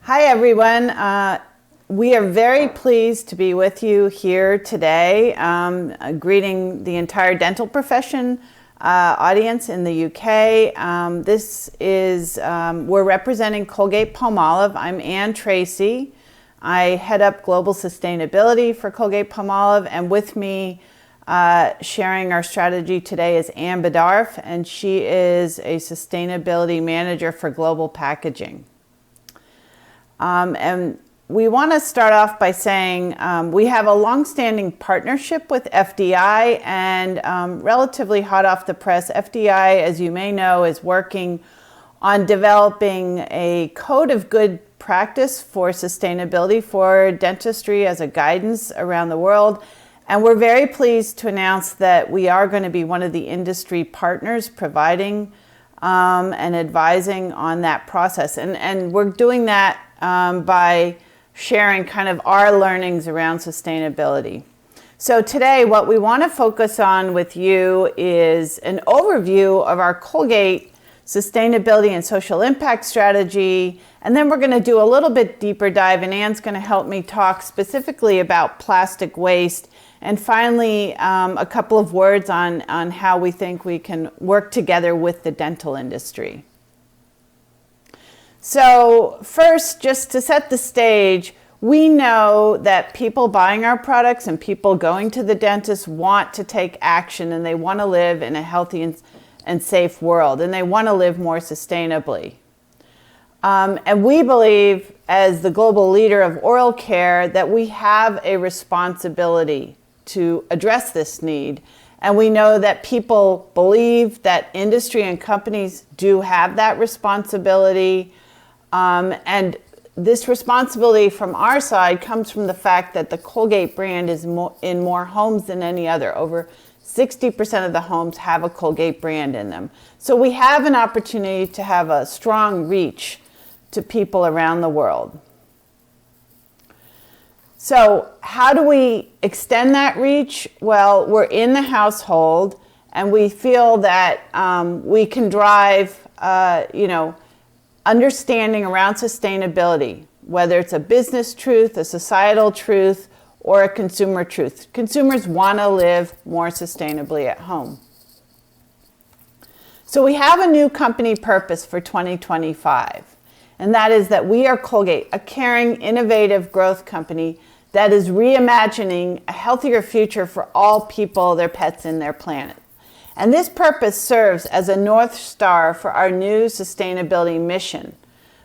Hi everyone. We are very pleased to be with you here today, greeting the entire dental profession audience in the UK. We're representing Colgate Palmolive. I'm Anne Tracy. I head up global sustainability for Colgate Palmolive, and with me sharing our strategy today is Anne Berdaf, and she is a sustainability manager for global packaging. And we want to start off by saying we have a long-standing partnership with FDI, and relatively hot off the press, FDI, as you may know, is working on developing a code of good practice for sustainability for dentistry as a guidance around the world. And we're very pleased to announce that we are going to be one of the industry partners providing and advising on that process. And we're doing that by sharing kind of our learnings around sustainability. So today what we want to focus on with you is an overview of our Colgate sustainability and social impact strategy, and then we're going to do a little bit deeper dive, and Anne's going to help me talk specifically about plastic waste, and finally a couple of words on how we think we can work together with the dental industry. So first, just to set the stage, we know that people buying our products and people going to the dentist want to take action, and they want to live in a healthy and safe world, and they want to live more sustainably. And we believe, as the global leader of oral care, that we have a responsibility to address this need. And we know that people believe that industry and companies do have that responsibility. And this responsibility from our side comes from the fact that the Colgate brand is in more homes than any other. Over 60% of the homes have a Colgate brand in them. So we have an opportunity to have a strong reach to people around the world. So how do we extend that reach? Well, we're in the household, and we feel that we can drive, understanding around sustainability, whether it's a business truth, a societal truth, or a consumer truth. Consumers want to live more sustainably at home. So we have a new company purpose for 2025, and that is that we are Colgate, a caring, innovative growth company that is reimagining a healthier future for all people, their pets, and their planet. And this purpose serves as a North Star for our new sustainability mission,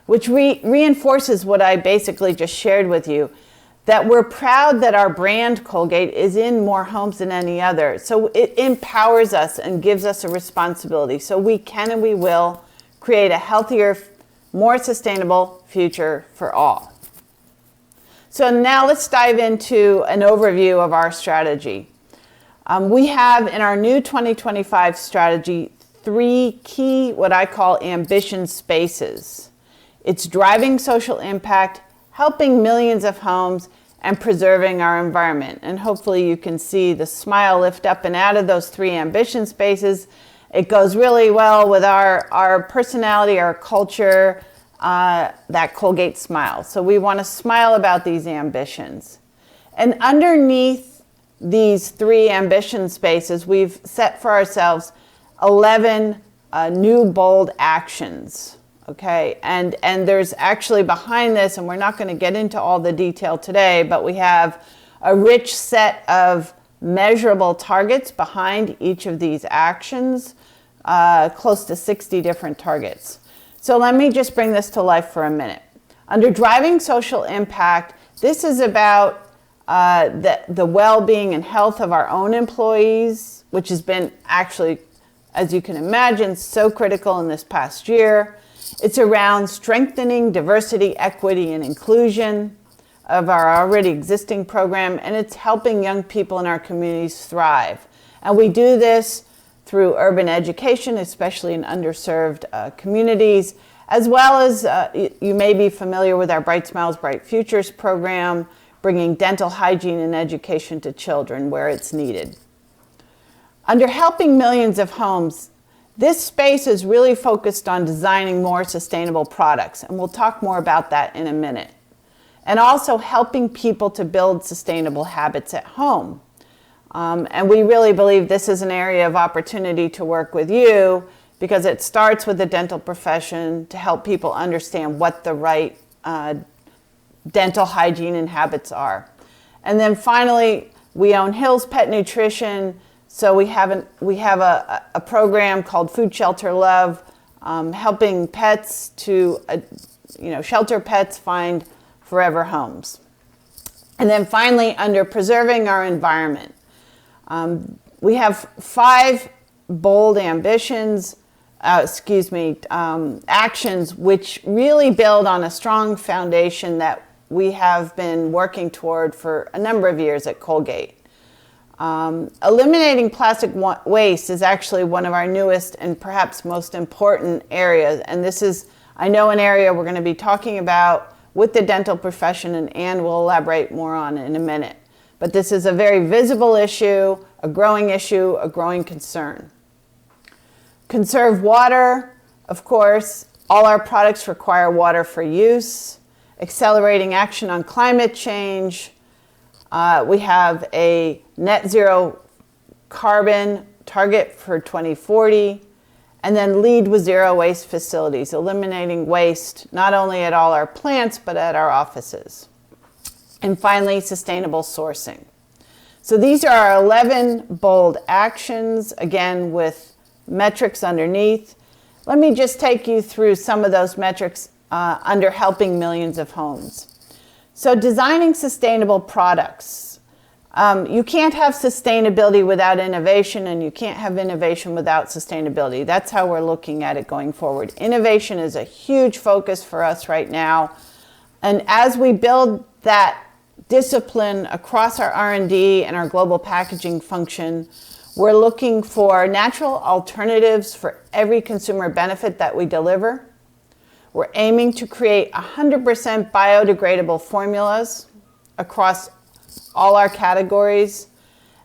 which reinforces what I basically just shared with you, that we're proud that our brand Colgate is in more homes than any other. So it empowers us and gives us a responsibility. So we can and we will create a healthier, more sustainable future for all. So now let's dive into an overview of our strategy. We have in our new 2025 strategy 3 key, what I call ambition spaces. It's driving social impact, helping millions of homes, and preserving our environment. And hopefully you can see the smile lift up and out of those 3 ambition spaces. It goes really well with our personality, our culture, that Colgate smile. So we want to smile about these ambitions. And underneath these 3 ambition spaces, we've set for ourselves 11 new bold actions. Okay, and there's actually behind this, and we're not going to get into all the detail today, but we have a rich set of measurable targets behind each of these actions, close to 60 different targets. So let me just bring this to life for a minute. Under driving social impact, this is about the well-being and health of our own employees, which has been actually, as you can imagine, so critical in this past year. It's around strengthening diversity, equity, and inclusion of our already existing program, and it's helping young people in our communities thrive. And we do this through urban education, especially in underserved communities, as well as you may be familiar with our Bright Smiles, Bright Futures program, bringing dental hygiene and education to children where it's needed. Under helping millions of homes, This space is really focused on designing more sustainable products, and we'll talk more about that in a minute. And also helping people to build sustainable habits at home. And we really believe this is an area of opportunity to work with you, because it starts with the dental profession to help people understand what the right dental hygiene and habits are. And then finally, we own Hill's Pet Nutrition. So we have a program called Food Shelter Love, helping pets to, shelter pets find forever homes. And then finally, under preserving our environment, we have 5 bold actions, which really build on a strong foundation that we have been working toward for a number of years at Colgate. Eliminating plastic waste is actually one of our newest and perhaps most important areas. And this is, I know, an area we're going to be talking about with the dental profession, and Anne will elaborate more on in a minute. But this is a very visible issue, a growing concern. Conserve water, of course. All our products require water for use. Accelerating action on climate change. We have a net zero carbon target for 2040, and then lead with zero waste facilities, eliminating waste not only at all our plants, but at our offices. And finally, sustainable sourcing. So these are our 11 bold actions, again, with metrics underneath. Let me just take you through some of those metrics under helping millions of homes. So designing sustainable products. You can't have sustainability without innovation, and you can't have innovation without sustainability. That's how we're looking at it going forward. Innovation is a huge focus for us right now. And as we build that discipline across our R&D and our global packaging function, we're looking for natural alternatives for every consumer benefit that we deliver. We're aiming to create 100% biodegradable formulas across all our categories.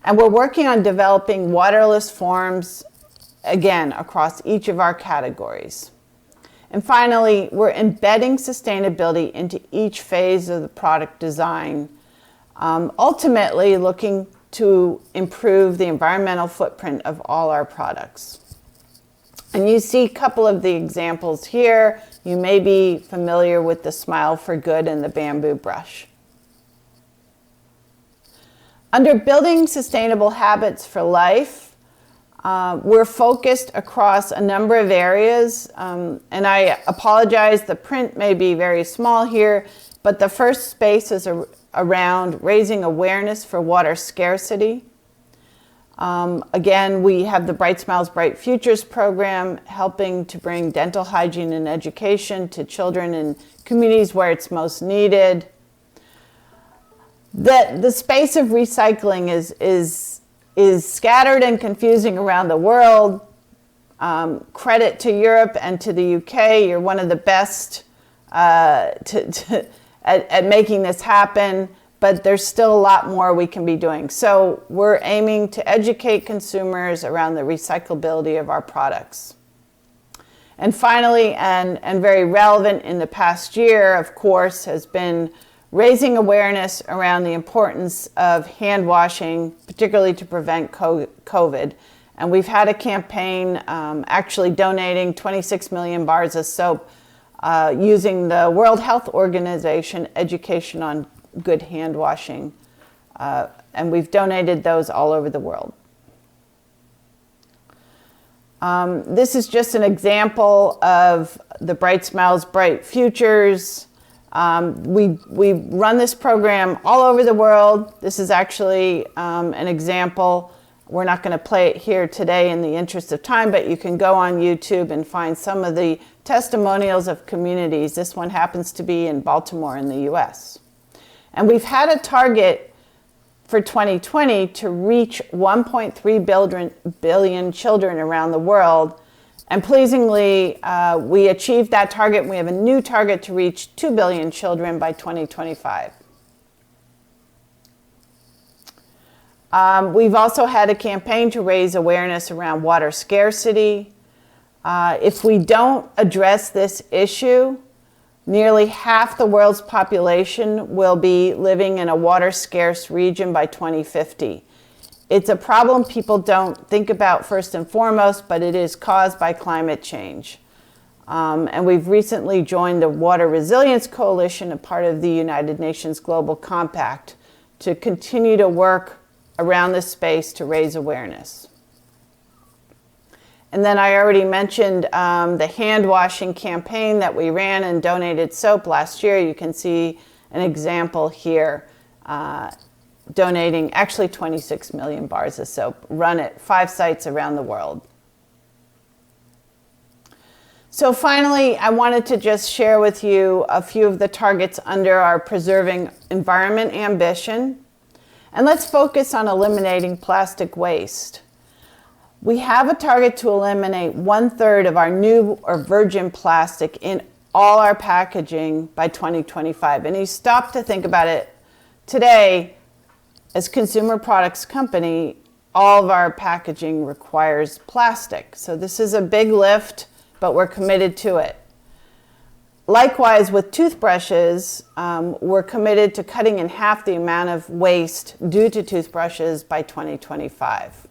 And we're working on developing waterless forms, again, across each of our categories. And finally, we're embedding sustainability into each phase of the product design, ultimately looking to improve the environmental footprint of all our products. And you see a couple of the examples here. You may be familiar with the Smile for Good and the bamboo brush. Under building sustainable habits for life, we're focused across a number of areas. And I apologize, the print may be very small here, but the first space is around raising awareness for water scarcity. Again, we have the Bright Smiles, Bright Futures program, helping to bring dental hygiene and education to children in communities where it's most needed. The space of recycling is scattered and confusing around the world. Credit to Europe and to the UK. You're one of the best at making this happen, but there's still a lot more we can be doing. So we're aiming to educate consumers around the recyclability of our products. And finally, and very relevant in the past year, of course, has been raising awareness around the importance of hand washing, particularly to prevent COVID. And we've had a campaign actually donating 26 million bars of soap using the World Health Organization education on good hand washing. And we've donated those all over the world. This is just an example of the Bright Smiles, Bright Futures. We run this program all over the world. This is actually an example. We're not going to play it here today in the interest of time, but you can go on YouTube and find some of the testimonials of communities. This one happens to be in Baltimore in the US. And we've had a target for 2020 to reach 1.3 billion children around the world. And pleasingly, we achieved that target, and we have a new target to reach 2 billion children by 2025. We've also had a campaign to raise awareness around water scarcity. If we don't address this issue, nearly half the world's population will be living in a water scarce region by 2050. It's a problem people don't think about first and foremost, but it is caused by climate change. And we've recently joined the Water Resilience Coalition, a part of the United Nations Global Compact, to continue to work around this space to raise awareness. And then I already mentioned the hand washing campaign that we ran and donated soap last year. You can see an example here, donating actually 26 million bars of soap, run at 5 sites around the world. So finally, I wanted to just share with you a few of the targets under our Preserving Environment ambition. And let's focus on eliminating plastic waste. We have a target to eliminate 1/3 of our new or virgin plastic in all our packaging by 2025. And you stop to think about it today, as consumer products company, all of our packaging requires plastic. So this is a big lift, but we're committed to it. Likewise, with toothbrushes, we're committed to cutting in half the amount of waste due to toothbrushes by 2025.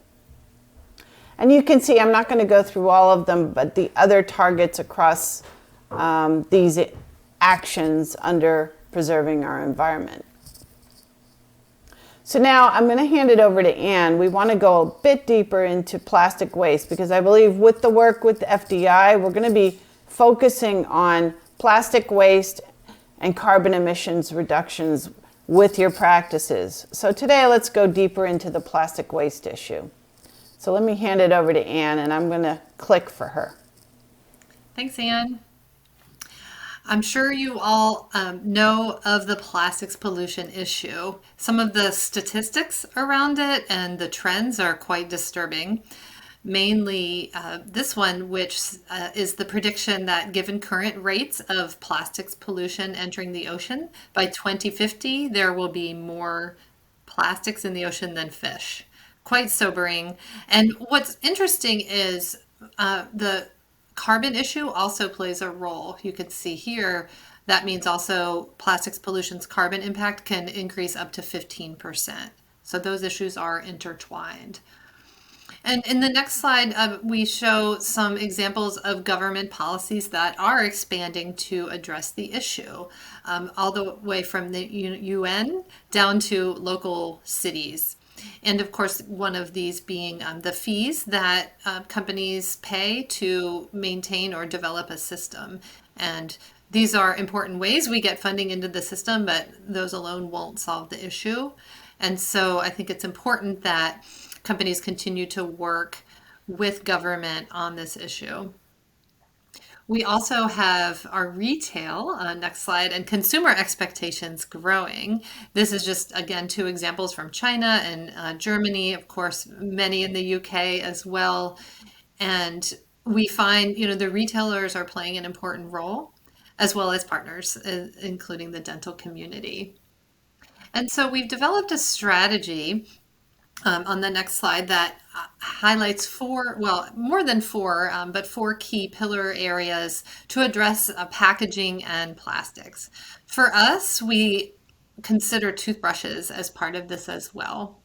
And you can see, I'm not going to go through all of them, but the other targets across these actions under preserving our environment. So now I'm going to hand it over to Anne. We want to go a bit deeper into plastic waste because I believe with the work with the FDI, we're going to be focusing on plastic waste and carbon emissions reductions with your practices. So today, let's go deeper into the plastic waste issue. So let me hand it over to Anne, and I'm going to click for her. Thanks, Anne. I'm sure you all know of the plastics pollution issue. Some of the statistics around it and the trends are quite disturbing. Mainly this one, which is the prediction that given current rates of plastics pollution entering the ocean, by 2050, there will be more plastics in the ocean than fish. Quite sobering. And what's interesting is the carbon issue also plays a role. You can see here, that means also plastics pollution's carbon impact can increase up to 15%. So those issues are intertwined. And in the next slide, we show some examples of government policies that are expanding to address the issue, all the way from the UN down to local cities. And of course, one of these being the fees that companies pay to maintain or develop a system. And these are important ways we get funding into the system, but those alone won't solve the issue. And so I think it's important that companies continue to work with government on this issue. We also have our retail, next slide, and consumer expectations growing. This is just, again, 2 examples from China and Germany, of course, many in the UK as well. And we find, the retailers are playing an important role, as well as partners, including the dental community. And so we've developed a strategy on the next slide that highlights 4, well, more than 4, but 4 key pillar areas to address packaging and plastics. For us, we consider toothbrushes as part of this as well.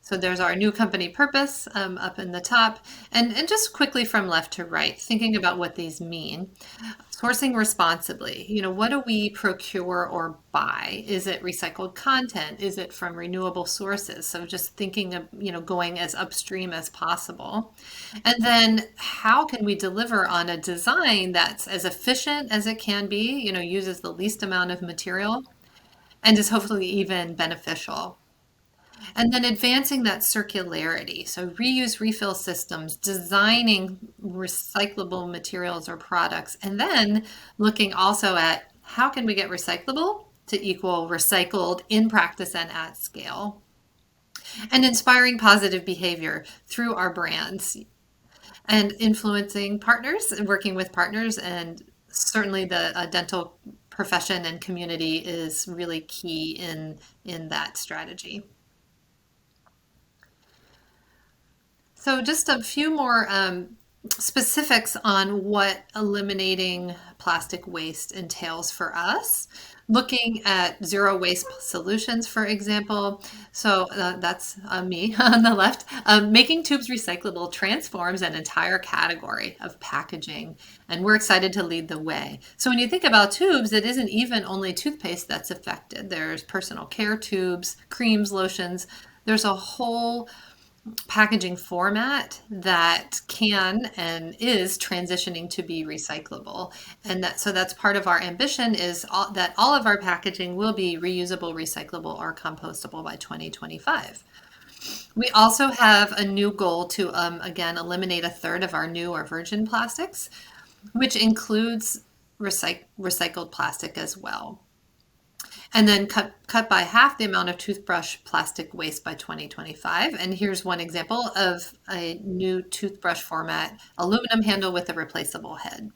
So there's our new company purpose up in the top. And just quickly from left to right, thinking about what these mean. Sourcing responsibly. What do we procure or buy? Is it recycled content? Is it from renewable sources? So just thinking of, going as upstream as possible. And then how can we deliver on a design that's as efficient as it can be, uses the least amount of material and is hopefully even beneficial. And then advancing that circularity. So reuse refill systems, designing recyclable materials or products, and then looking also at how can we get recyclable to equal recycled in practice and at scale. And inspiring positive behavior through our brands and influencing partners and working with partners. And certainly the dental profession and community is really key in that strategy. So just a few more specifics on what eliminating plastic waste entails for us. Looking at zero waste solutions, for example. So that's me on the left. Making tubes recyclable transforms an entire category of packaging, and we're excited to lead the way. So when you think about tubes, it isn't even only toothpaste that's affected. There's personal care tubes, creams, lotions. There's a whole packaging format that can and is transitioning to be recyclable, and that's part of our ambition is that all of our packaging will be reusable, recyclable, or compostable by 2025. We also have a new goal to again eliminate a third of our new or virgin plastics, which includes recycled plastic as well, and then cut by half the amount of toothbrush plastic waste by 2025. And here's one example of a new toothbrush format, aluminum handle with a replaceable head.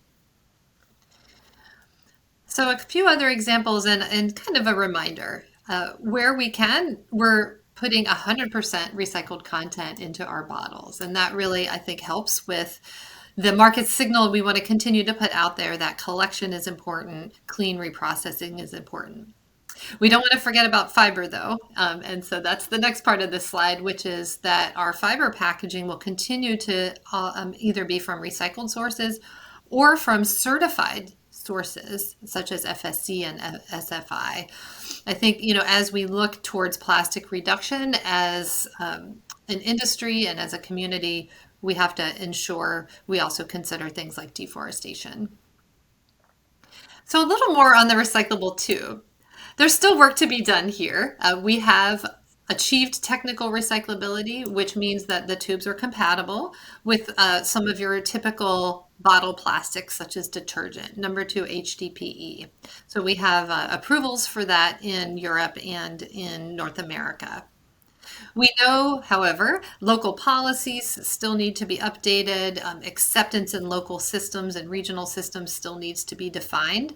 So a few other examples and kind of a reminder. Where we can, we're putting 100% recycled content into our bottles. And that really, I think, helps with the market signal we want to continue to put out there that collection is important, clean reprocessing is important. We don't want to forget about fiber though. And so that's the next part of this slide, which is that our fiber packaging will continue to either be from recycled sources or from certified sources such as FSC and SFI. I think, as we look towards plastic reduction as an industry and as a community, we have to ensure we also consider things like deforestation. So a little more on the recyclable tube. There's still work to be done here. We have achieved technical recyclability, which means that the tubes are compatible with some of your typical bottle plastics, such as detergent, number 2 HDPE. So we have approvals for that in Europe and in North America. We know, however, local policies still need to be updated. Acceptance in local systems and regional systems still needs to be defined.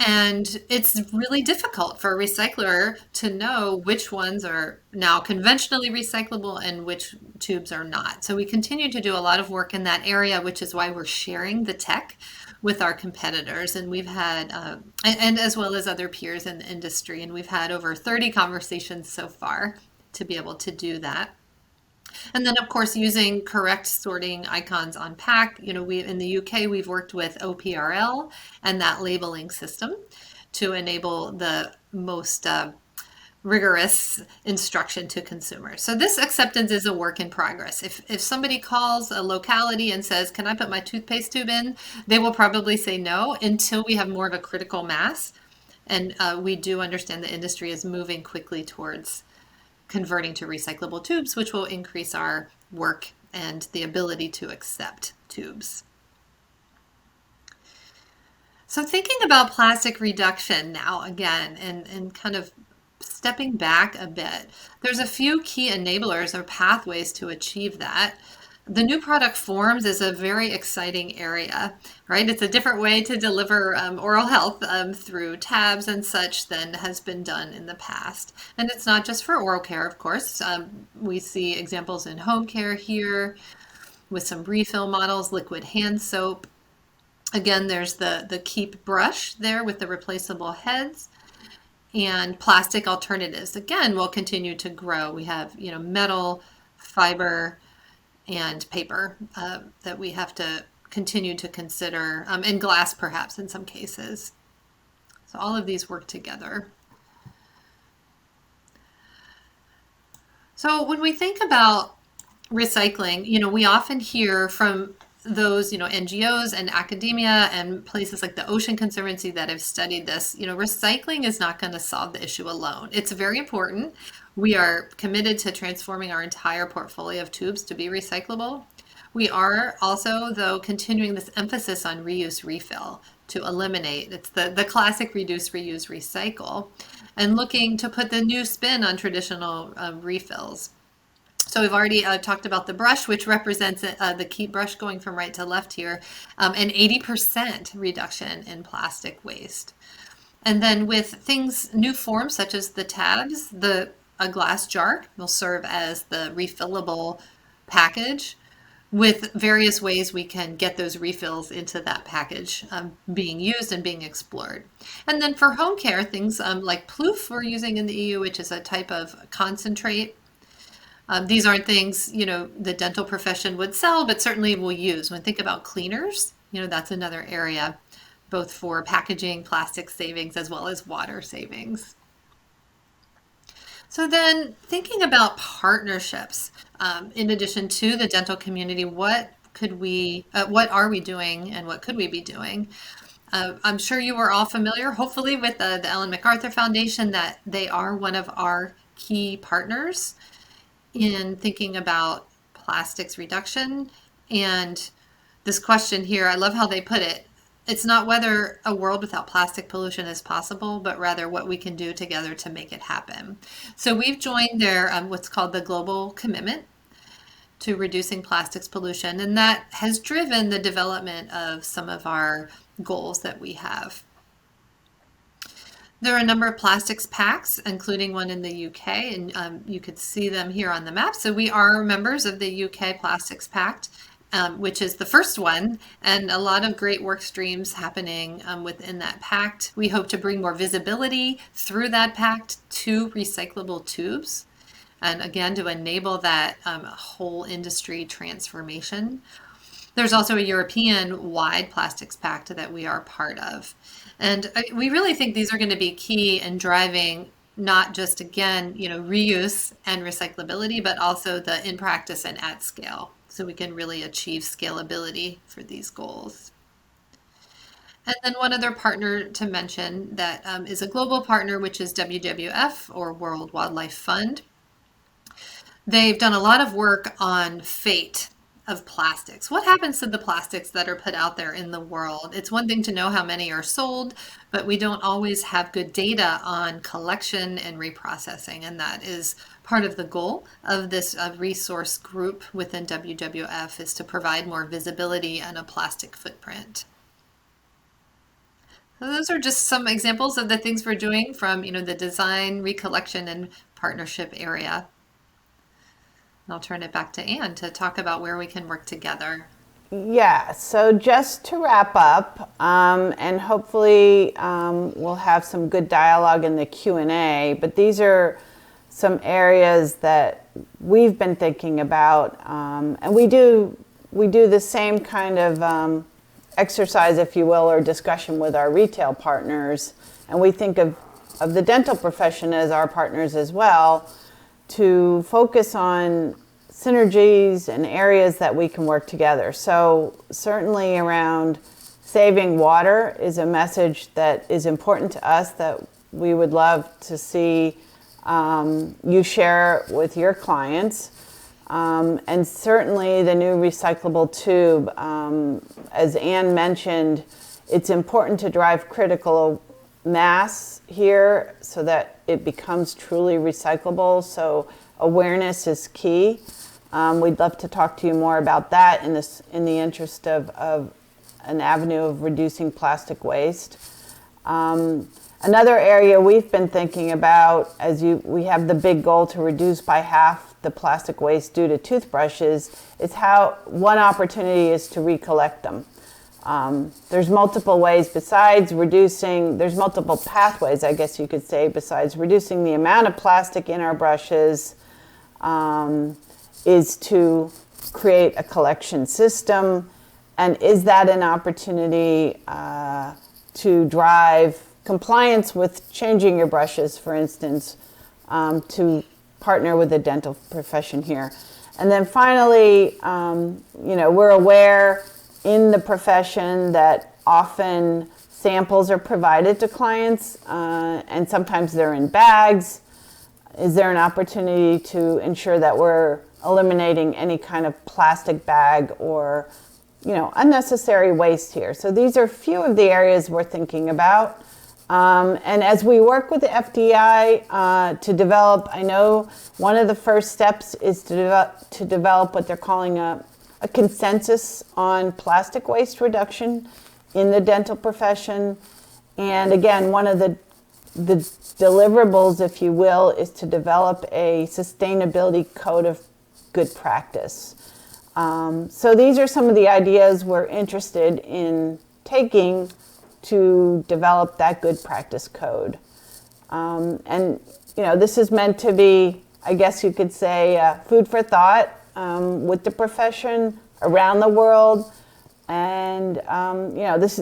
And it's really difficult for a recycler to know which ones are now conventionally recyclable and which tubes are not. So we continue to do a lot of work in that area, which is why we're sharing the tech with our competitors. And we've had, and as well as other peers in the industry, and we've had over 30 conversations so far to be able to do that. And then, of course, using correct sorting icons on pack. We in the UK, we've worked with OPRL and that labeling system to enable the most rigorous instruction to consumers. So this acceptance is a work in progress. If somebody calls a locality and says, "Can I put my toothpaste tube in?" they will probably say no until we have more of a critical mass. And we do understand the industry is moving quickly towards converting to recyclable tubes, which will increase our work and the ability to accept tubes. So thinking about plastic reduction now again, and kind of stepping back a bit, there's a few key enablers or pathways to achieve that. The new product forms is a very exciting area, right? It's a different way to deliver oral health through tabs and such than has been done in the past. And it's not just for oral care, of course. We see examples in home care here with some refill models, liquid hand soap. Again, there's the Keep brush there with the replaceable heads. And plastic alternatives, again, will continue to grow. We have, metal, fiber, and paper that we have to continue to consider, and glass perhaps in some cases. So all of these work together. So when we think about recycling, we often hear from those, NGOs and academia and places like the Ocean Conservancy that have studied this, recycling is not going to solve the issue alone. It's very important. We are committed to transforming our entire portfolio of tubes to be recyclable. We are also, though, continuing this emphasis on reuse refill to eliminate. It's the classic reduce, reuse, recycle, and looking to put the new spin on traditional refills. So we've already talked about the brush, which represents the Keep brush going from right to left here, an 80% reduction in plastic waste. And then with things, new forms such as the tabs, a glass jar will serve as the refillable package. with various ways we can get those refills into that package being used and being explored. And then for home care, things like Ploof we're using in the EU, which is a type of concentrate. These aren't things, the dental profession would sell, but certainly will use. When we think about cleaners, that's another area, both for packaging, plastic savings, as well as water savings. So then thinking about partnerships, in addition to the dental community, what are we doing and what could we be doing? I'm sure you are all familiar, hopefully, with the Ellen MacArthur Foundation, that they are one of our key partners in thinking about plastics reduction. And this question here, I love how they put it. It's not whether a world without plastic pollution is possible, but rather what we can do together to make it happen. So we've joined their what's called the Global Commitment to Reducing Plastics Pollution, and that has driven the development of some of our goals that we have. There are a number of plastics pacts, including one in the UK, and you could see them here on the map. So we are members of the UK Plastics Pact, which is the first one, and a lot of great work streams happening within that pact. We hope to bring more visibility through that pact to recyclable tubes, and again, to enable that whole industry transformation. There's also a European-wide plastics pact that we are part of. And we really think these are going to be key in driving not just, again, reuse and recyclability, but also the in practice and at scale, so we can really achieve scalability for these goals. And then one other partner to mention that is a global partner, which is WWF, or World Wildlife Fund. They've done a lot of work on fate of plastics. What happens to the plastics that are put out there in the world? It's one thing to know how many are sold, but we don't always have good data on collection and reprocessing, and that is part of the goal of this resource group within WWF, is to provide more visibility and a plastic footprint. So those are just some examples of the things we're doing from the design, recollection, and partnership area. I'll turn it back to Anne to talk about where we can work together. Yeah, so just to wrap up, and hopefully we'll have some good dialogue in the Q&A, but these are some areas that we've been thinking about, and we do the same kind of exercise, if you will, or discussion with our retail partners, and we think of the dental profession as our partners as well, to focus on synergies and areas that we can work together. So certainly around saving water is a message that is important to us, that we would love to see you share with your clients. And certainly the new recyclable tube, as Anne mentioned, it's important to drive critical mass here so that it becomes truly recyclable. So awareness is key. We'd love to talk to you more about that in the interest of an avenue of reducing plastic waste. Another area we've been thinking about, we have the big goal to reduce by half the plastic waste due to toothbrushes, is how one opportunity is to recollect them. There's multiple ways there's multiple pathways, I guess you could say, besides reducing the amount of plastic in our brushes, is to create a collection system. And is that an opportunity to drive compliance with changing your brushes, for instance, to partner with the dental profession here? And then finally, we're aware in the profession that often samples are provided to clients, and sometimes they're in bags. Is there an opportunity to ensure that we're eliminating any kind of plastic bag or unnecessary waste here? So these are a few of the areas we're thinking about. And as we work with the FDI to develop, I know one of the first steps is to develop what they're calling a consensus on plastic waste reduction in the dental profession. And again, one of the deliverables, if you will, is to develop a sustainability code of good practice. So these are some of the ideas we're interested in taking to develop that good practice code. And this is meant to be, I guess you could say, food for thought with the profession around the world. And this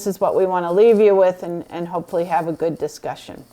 is what we want to leave you with, and hopefully have a good discussion.